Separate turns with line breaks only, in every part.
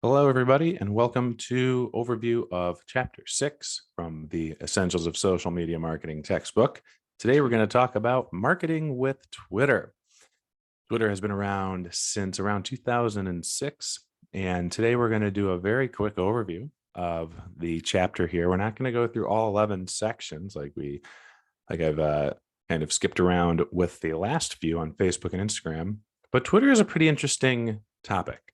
Hello, everybody, and welcome to overview of Chapter 6 from the Essentials of Social Media Marketing textbook. Today, we're going to talk about marketing with Twitter. Twitter has been around since around 2006, and today we're going to do a very quick overview of the chapter here. We're not going to go through all 11 sections like I've kind of skipped around with the last few on Facebook and Instagram, but Twitter is a pretty interesting topic.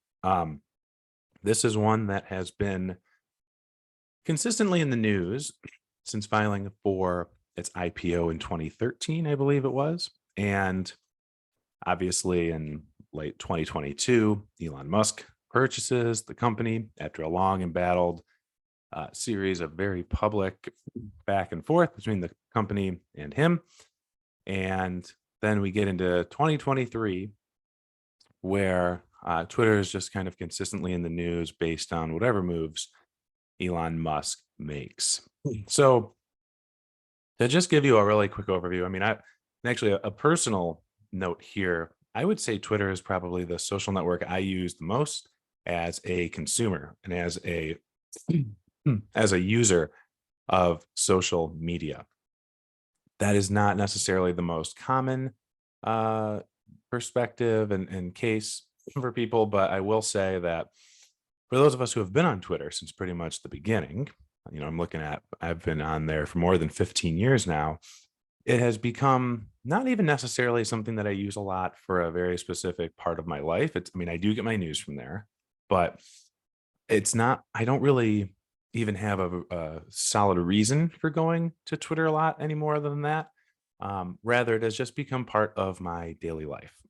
This is one that has been consistently in the news since filing for its IPO in 2013, I believe it was. And obviously, in late 2022, Elon Musk purchases the company after a long embattled series of very public back and forth between the company and him. And then we get into 2023, where Twitter is just kind of consistently in the news based on whatever moves Elon Musk makes. So, to just give you a really quick overview, I mean, actually a personal note here, I would say Twitter is probably the social network I use the most as a consumer and as a as a user of social media. That is not necessarily the most common uh, perspective and case for people, but I will say that for those of us who have been on Twitter since pretty much the beginning, I've been on there for more than 15 years now. It has become not even necessarily something that I use a lot for a very specific part of my life. I do get my news from there, but it's not, I don't really even have a solid reason for going to Twitter a lot any more than that. Rather, it has just become part of my daily life.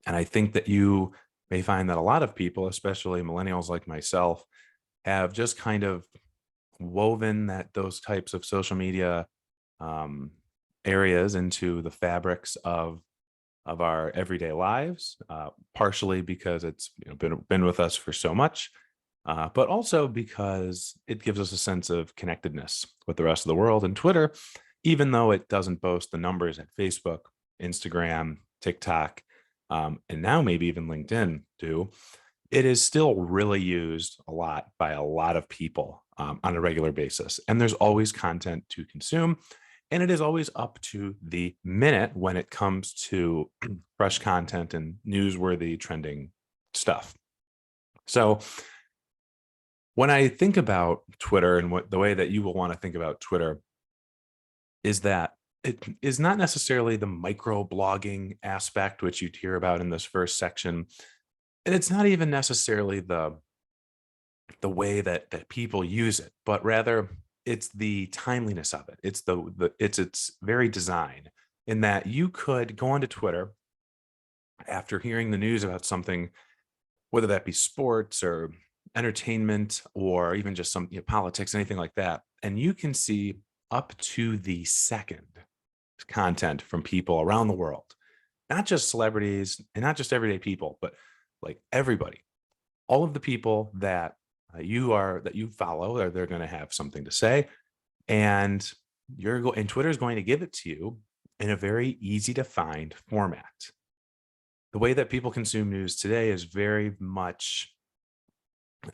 And I think that you may find that a lot of people, especially millennials like myself, have just kind of woven those types of social media um, areas into the fabrics of our everyday lives. Partially because it's been with us for so much, but also because it gives us a sense of connectedness with the rest of the world. And Twitter, even though it doesn't boast the numbers at Facebook, Instagram, TikTok, and now maybe even LinkedIn do, it is still really used a lot by a lot of people on a regular basis. And there's always content to consume. And it is always up to the minute when it comes to fresh content and newsworthy trending stuff. So when I think about Twitter and the way that you will want to think about Twitter is that it is not necessarily the micro blogging aspect, which you'd hear about in this first section. And it's not even necessarily the way that people use it, but rather it's the timeliness of it. It's its very design in that you could go onto Twitter after hearing the news about something, whether that be sports or entertainment or even just some politics, anything like that, and you can see up to the second content from people around the world, not just celebrities and not just everyday people, but like everybody, all of the people that you follow, they're going to have something to say, and Twitter is going to give it to you in a very easy to find format. The way that people consume news today is very much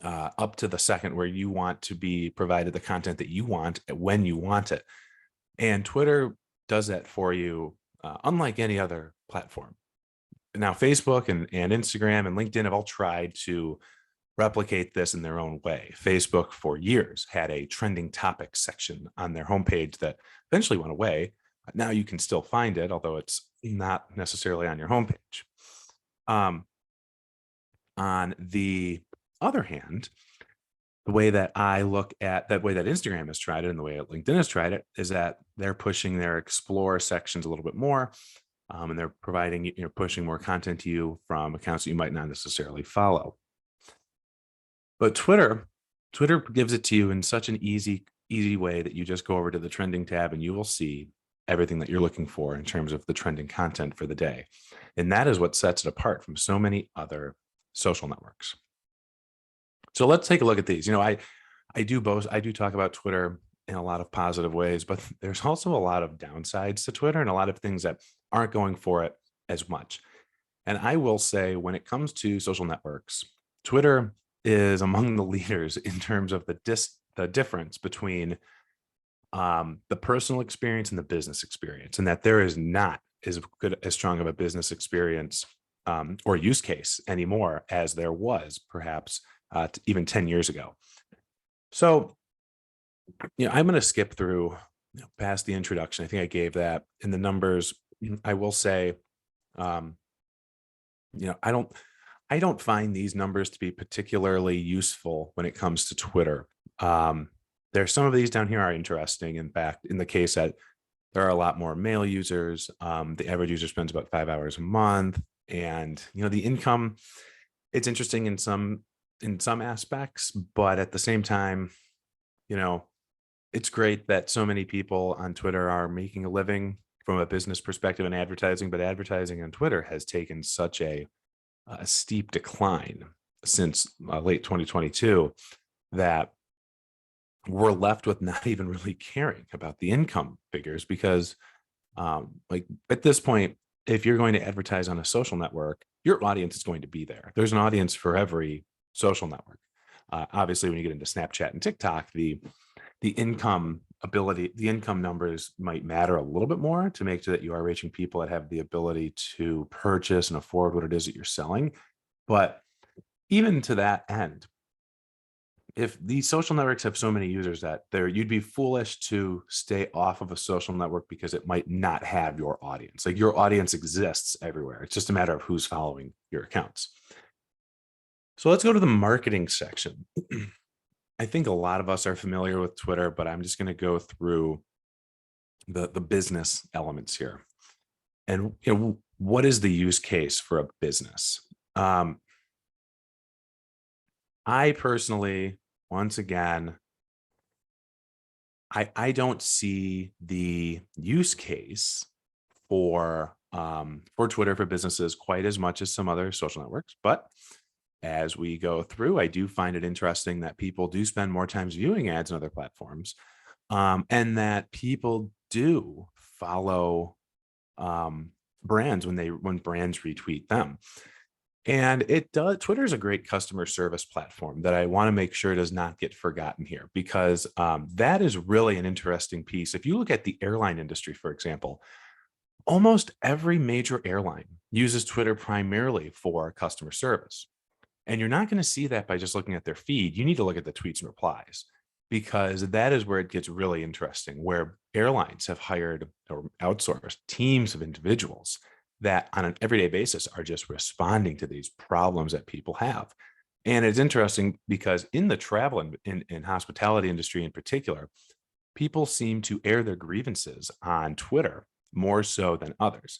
up to the second, where you want to be provided the content that you want when you want it, and Twitter does that for you, unlike any other platform. Now, Facebook and Instagram and LinkedIn have all tried to replicate this in their own way. Facebook for years had a trending topics section on their homepage that eventually went away. Now you can still find it, although it's not necessarily on your homepage. On the other hand, the way that Instagram has tried it and the way that LinkedIn has tried it is that they're pushing their explore sections a little bit more. And they're pushing more content to you from accounts that you might not necessarily follow. But Twitter gives it to you in such an easy way that you just go over to the trending tab and you will see everything that you're looking for in terms of the trending content for the day. And that is what sets it apart from so many other social networks. So let's take a look at these. I do talk about Twitter in a lot of positive ways, but there's also a lot of downsides to Twitter and a lot of things that aren't going for it as much. And I will say, when it comes to social networks, Twitter is among the leaders in terms of the difference between the personal experience and the business experience, and that there is not as strong of a business experience or use case anymore as there was perhaps even 10 years ago. So, I'm going to skip through past the introduction. I think I gave that in the numbers. I will say, um, I don't find these numbers to be particularly useful when it comes to Twitter. There's some of these down here are interesting. In fact, in the case that there are a lot more male users, the average user spends about 5 hours a month, and the income. It's interesting in some aspects, but at the same time, you know, it's great that so many people on Twitter are making a living from a business perspective in advertising, but advertising on Twitter has taken such a steep decline since late 2022 that we're left with not even really caring about the income figures because, like at this point, if you're going to advertise on a social network, your audience is going to be there. There's an audience for every social network. Obviously, when you get into Snapchat and TikTok, the income numbers might matter a little bit more to make sure that you are reaching people that have the ability to purchase and afford what it is that you're selling. But even to that end, if these social networks have so many users that you'd be foolish to stay off of a social network because it might not have your audience. Like your audience exists everywhere. It's just a matter of who's following your accounts. So let's go to the marketing section. I think a lot of us are familiar with Twitter, but I'm just going to go through the business elements here. And what is the use case for a business? I personally, once again, I don't see the use case for Twitter for businesses quite as much as some other social networks. But as we go through, I do find it interesting that people do spend more times viewing ads on other platforms, and that people do follow brands when brands retweet them. And Twitter is a great customer service platform that I want to make sure does not get forgotten here, because that is really an interesting piece. If you look at the airline industry, for example, almost every major airline uses Twitter primarily for customer service. And you're not going to see that by just looking at their feed. You need to look at the tweets and replies, because that is where it gets really interesting, where airlines have hired or outsourced teams of individuals that on an everyday basis are just responding to these problems that people have. And it's interesting because in the travel and in hospitality industry in particular, people seem to air their grievances on Twitter more so than others.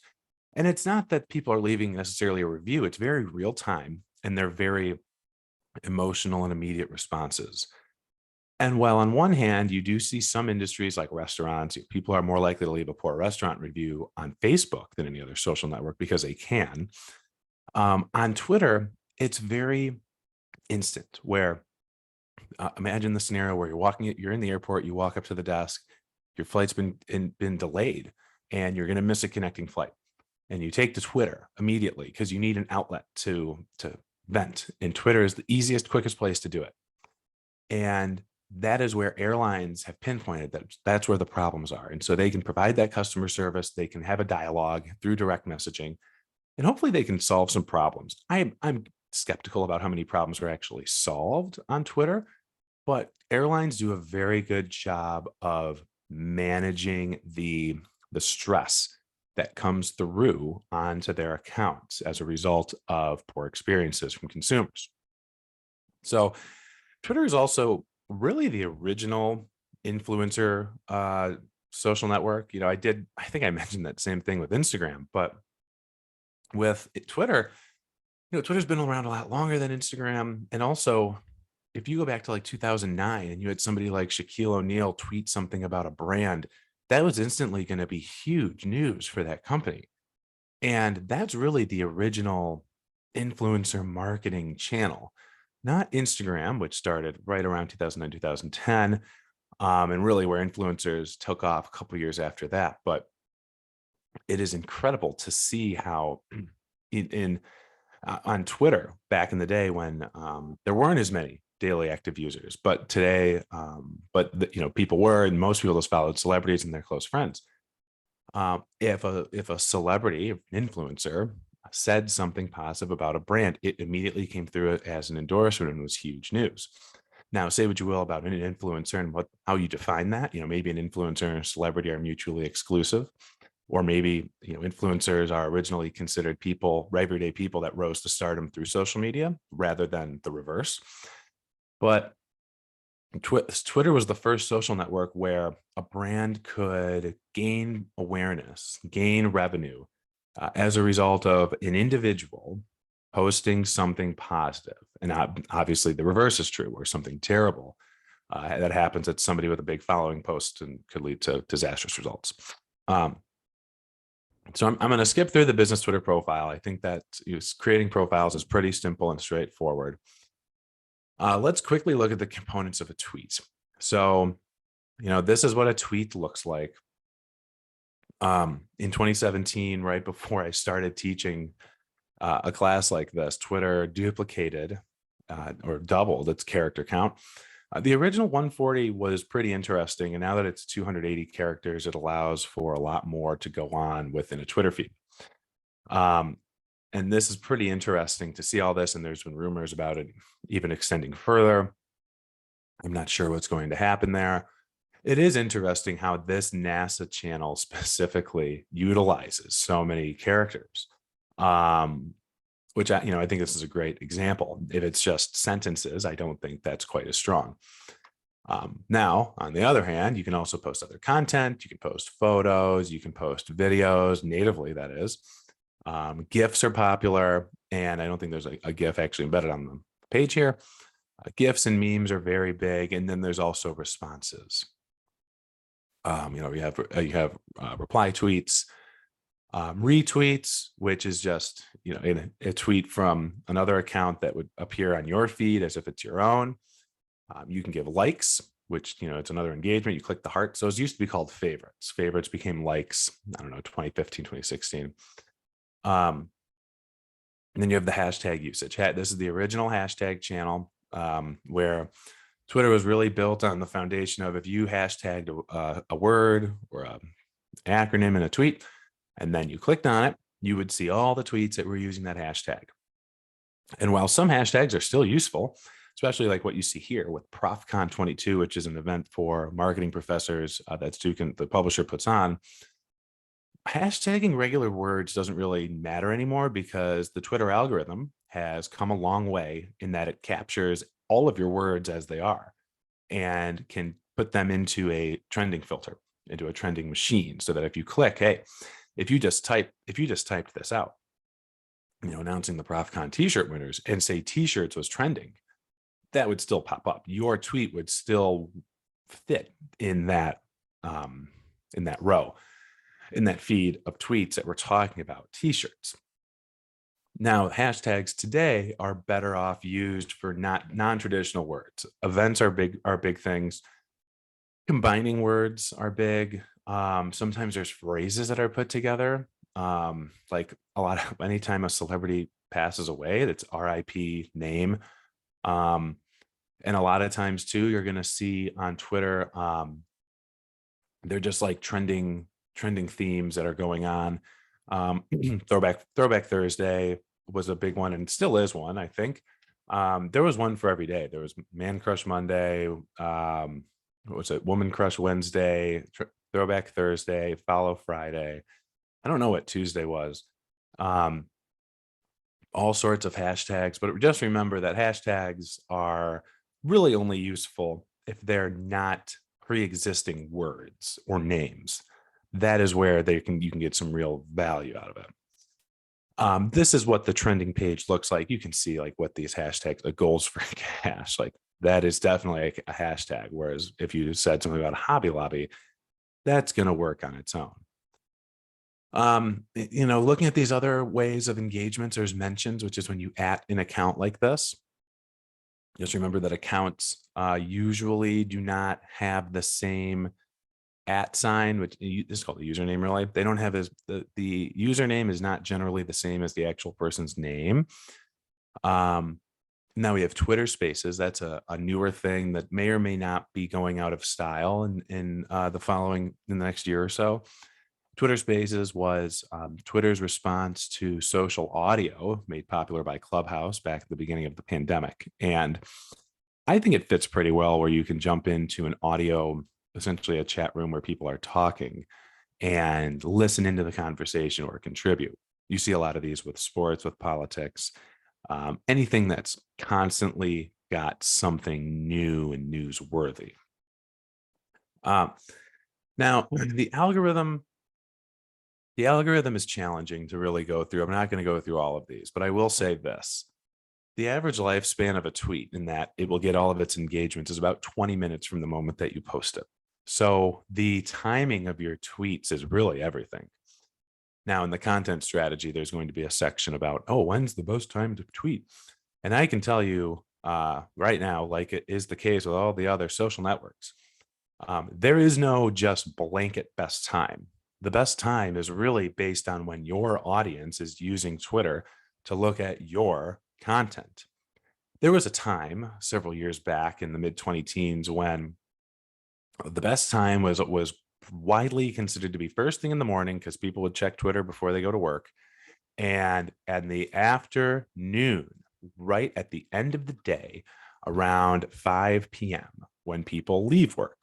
And it's not that people are leaving necessarily a review, it's very real time and they're very emotional and immediate responses. And while on one hand, you do see some industries like restaurants, people are more likely to leave a poor restaurant review on Facebook than any other social network because they can. On Twitter, it's very instant. Where imagine the scenario where you're in the airport, you walk up to the desk, your flight's been delayed, and you're going to miss a connecting flight, and you take to Twitter immediately because you need an outlet to vent. And Twitter is the easiest, quickest place to do it. And that is where airlines have pinpointed that that's where the problems are. And so they can provide that customer service, they can have a dialogue through direct messaging, and hopefully they can solve some problems. I'm skeptical about how many problems are actually solved on Twitter, but airlines do a very good job of managing the stress that comes through onto their accounts as a result of poor experiences from consumers. So Twitter is also really the original influencer social network. I think I mentioned that same thing with Instagram, but with Twitter, Twitter's been around a lot longer than Instagram. And also, if you go back to like 2009 and you had somebody like Shaquille O'Neal tweet something about a brand, that was instantly going to be huge news for that company. And that's really the original influencer marketing channel, not Instagram, which started right around 2009, 2010, and really where influencers took off a couple years after that. But it is incredible to see how in On Twitter back in the day when there weren't as many daily active users, but today, people were, and most people just followed celebrities and their close friends. If a celebrity, an influencer, said something positive about a brand, it immediately came through it as an endorsement and was huge news. Now, say what you will about an influencer and how you define that. Maybe an influencer and a celebrity are mutually exclusive, or maybe influencers are originally considered people, everyday people that rose to stardom through social media rather than the reverse. But Twitter was the first social network where a brand could gain awareness, gain revenue as a result of an individual posting something positive. And obviously, the reverse is true, where something terrible that happens at somebody with a big following post and could lead to disastrous results. So I'm going to skip through the business Twitter profile. I think that creating profiles is pretty simple and straightforward. Let's quickly look at the components of a tweet. So, this is what a tweet looks like. In 2017, right before I started teaching a class like this, Twitter duplicated or doubled its character count. The original 140 was pretty interesting. And now that it's 280 characters, it allows for a lot more to go on within a Twitter feed. And this is pretty interesting to see all this. And there's been rumors about it even extending further. I'm not sure what's going to happen there. It is interesting how this NASA channel specifically utilizes so many characters, which I think this is a great example. If it's just sentences, I don't think that's quite as strong. Now, on the other hand, you can also post other content. You can post photos. You can post videos natively, that is. GIFs are popular, and I don't think there's a GIF actually embedded on the page here. GIFs and memes are very big, and then there's also responses. You have reply tweets, retweets, which is just a tweet from another account that would appear on your feed as if it's your own. You can give likes, which it's another engagement. You click the heart. So it used to be called favorites. Favorites became likes. I don't know, 2015, 2016. And then you have the hashtag usage. This is the original hashtag channel where Twitter was really built on the foundation of if you hashtagged a word or an acronym in a tweet, and then you clicked on it, you would see all the tweets that were using that hashtag. And while some hashtags are still useful, especially like what you see here with ProfCon 22, which is an event for marketing professors that the publisher puts on, hashtagging regular words doesn't really matter anymore because the Twitter algorithm has come a long way in that it captures all of your words as they are and can put them into a trending filter, into a trending machine, so that if you click, hey, if you just typed this out, announcing the ProfCon t-shirt winners, and say t-shirts was trending, that would still pop up. Your tweet would still fit in that row, in that feed of tweets that we're talking about t-shirts. Now, hashtags today are better off used for non-traditional words. Events are big things. Combining words are big. Sometimes there's phrases that are put together. Like anytime a celebrity passes away, that's RIP name. And a lot of times too, you're going to see on Twitter, they're just like trending themes that are going on. Throwback Thursday was a big one and still is one, I think. There was one for every day. There was Man Crush Monday, what was it? Woman Crush Wednesday, Throwback Thursday, Follow Friday. I don't know what Tuesday was. All sorts of hashtags, but just remember that hashtags are really only useful if they're not pre-existing words or names. That is where you can get some real value out of it. This is what the trending page looks like. You can see like what these hashtags, the goals for cash, like that is definitely a hashtag. Whereas if you said something about Hobby Lobby, that's going to work on its own. Looking at these other ways of engagements, there's mentions, which is when you @ an account like this. Just remember that accounts usually do not have the same at sign, which this is called the username really. They don't have the username is not generally the same as the actual person's name. Now we have Twitter Spaces. That's a newer thing that may or may not be going out of style in the next year or so. Twitter Spaces was Twitter's response to social audio made popular by Clubhouse back at the beginning of the pandemic. And I think it fits pretty well where you can jump into an audio, essentially a chat room where people are talking and listen into the conversation or contribute. You see a lot of these with sports, with politics, anything that's constantly got something new and newsworthy. Now, the algorithm is challenging to really go through. I'm not going to go through all of these, but I will say this. The average lifespan of a tweet in that it will get all of its engagements is about 20 minutes from the moment that you post it. So the timing of your tweets is really everything. Now, in the content strategy, there's going to be a section about, oh, when's the best time to tweet? And I can tell you right now, like it is the case with all the other social networks, there is no just blanket best time. The best time is really based on when your audience is using Twitter to look at your content. There was a time several years back in the mid 20 teens when the best time was widely considered to be first thing in the morning because people would check Twitter before they go to work, and in the afternoon, right at the end of the day, around 5 p.m. when people leave work.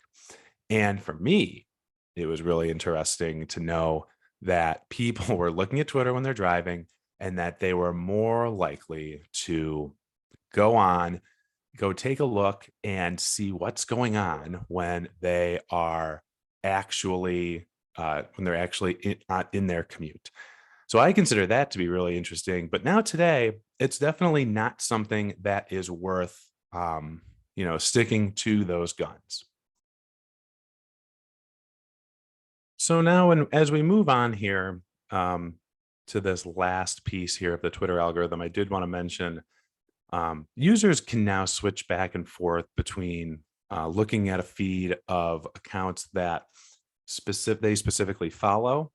And for me, it was really interesting to know that people were looking at Twitter when they're driving and that they were more likely to go take a look and see what's going on when they are actually in their commute. So I consider that to be really interesting. But now today, it's definitely not something that is worth sticking to those guns. So now, as we move on here to this last piece here of the Twitter algorithm, I did want to mention users can now switch back and forth between looking at a feed of accounts that they specifically follow,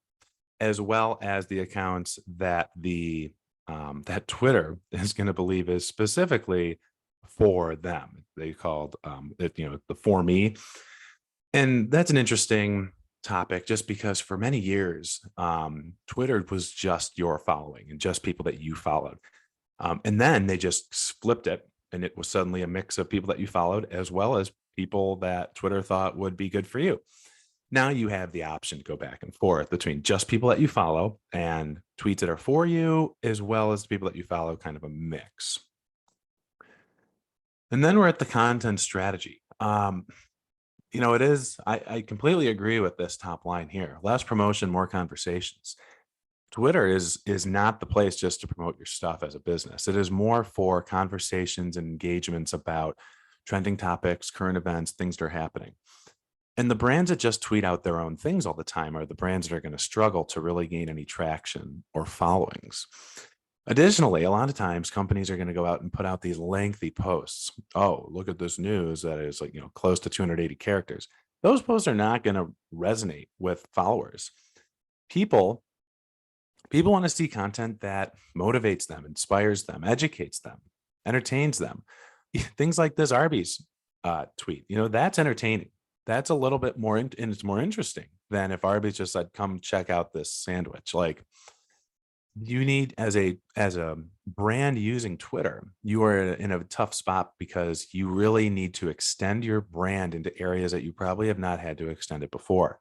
as well as the accounts that that Twitter is going to believe is specifically for them. They called it, the for me, and that's an interesting topic just because for many years, Twitter was just your following and just people that you followed. And then they just flipped it and it was suddenly a mix of people that you followed as well as people that Twitter thought would be good for you. Now you have the option to go back and forth between just people that you follow and tweets that are for you, as well as people that you follow, kind of a mix. And then we're at the content strategy. It is, I completely agree with this top line here. Less promotion, more conversations. Twitter is not the place just to promote your stuff as a business. It is more for conversations and engagements about trending topics, current events, things that are happening. And the brands that just tweet out their own things all the time are the brands that are going to struggle to really gain any traction or followings. Additionally, a lot of times companies are going to go out and put out these lengthy posts. Oh, look at this news that is close to 280 characters. Those posts are not going to resonate with followers. People want to see content that motivates them, inspires them, educates them, entertains them. Things like this Arby's tweet, that's entertaining. That's a little bit more, and it's more interesting than if Arby's just said, "Come check out this sandwich." Like, you need, as a brand using Twitter, you are in a tough spot because you really need to extend your brand into areas that you probably have not had to extend it before.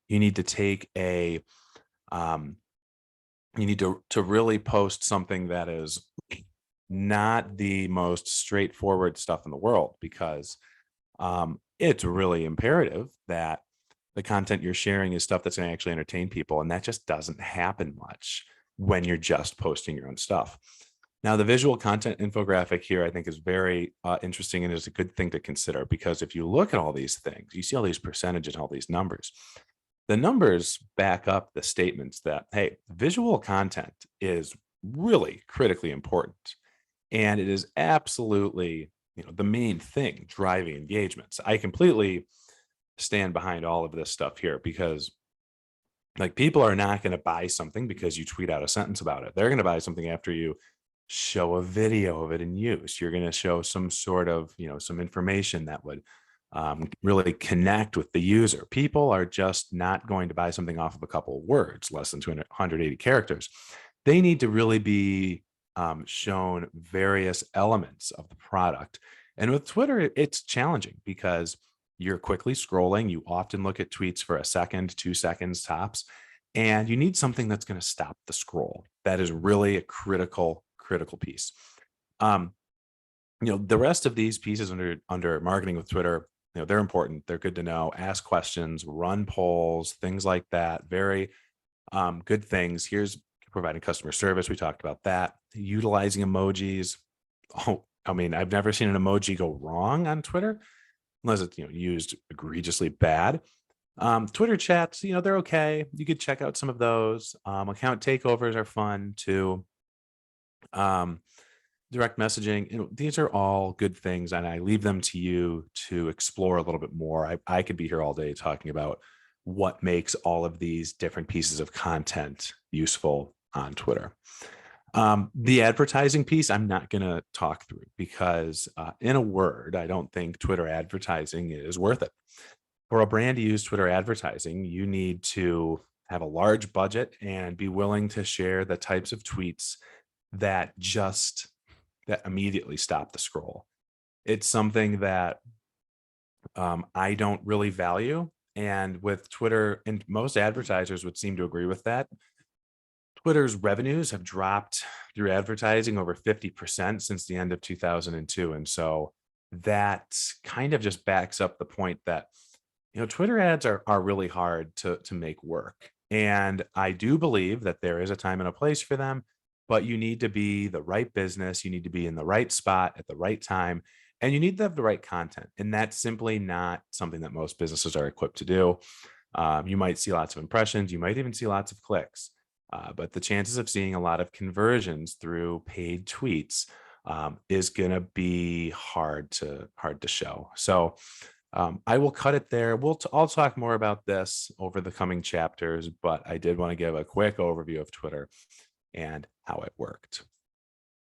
You need to take you need to really post something that is not the most straightforward stuff in the world, because it's really imperative that the content you're sharing is stuff that's going to actually entertain people. And that just doesn't happen much when you're just posting your own stuff. Now, the visual content infographic here, I think, is very interesting and is a good thing to consider, because if you look at all these things, you see all these percentages, all these numbers. The numbers back up the statements that, hey, visual content is really critically important. And it is absolutely, the main thing driving engagements. I completely stand behind all of this stuff here, because like people are not going to buy something because you tweet out a sentence about it. They're going to buy something after you show a video of it in use. You're going to show some sort of, some information that would really connect with the user. People are just not going to buy something off of a couple of words, less than 280 characters. They need to really be shown various elements of the product. And with Twitter, it's challenging because you're quickly scrolling. You often look at tweets for a second, 2 seconds tops, and you need something that's going to stop the scroll. That is really a critical piece. The rest of these pieces under marketing with Twitter, they're important. They're good to know. Ask questions, run polls, things like that. Very good things. Here's providing customer service. We talked about that. Utilizing emojis. Oh, I mean, I've never seen an emoji go wrong on Twitter unless it's used egregiously bad. Twitter chats, they're okay. You could check out some of those. Account takeovers are fun too. Direct messaging, these are all good things, and I leave them to you to explore a little bit more. I could be here all day talking about what makes all of these different pieces of content useful on Twitter. The advertising piece, I'm not going to talk through because in a word, I don't think Twitter advertising is worth it. For a brand to use Twitter advertising, you need to have a large budget and be willing to share the types of tweets that immediately stop the scroll. It's something that I don't really value. And with Twitter, and most advertisers would seem to agree with that, Twitter's revenues have dropped through advertising over 50% since the end of 2002. And so that kind of just backs up the point that, Twitter ads are really hard to make work. And I do believe that there is a time and a place for them, but you need to be the right business. You need to be in the right spot at the right time, and you need to have the right content. And that's simply not something that most businesses are equipped to do. You might see lots of impressions. You might even see lots of clicks. But the chances of seeing a lot of conversions through paid tweets is going to be hard to show. So I will cut it there. I'll talk more about this over the coming chapters, but I did want to give a quick overview of Twitter and how it worked.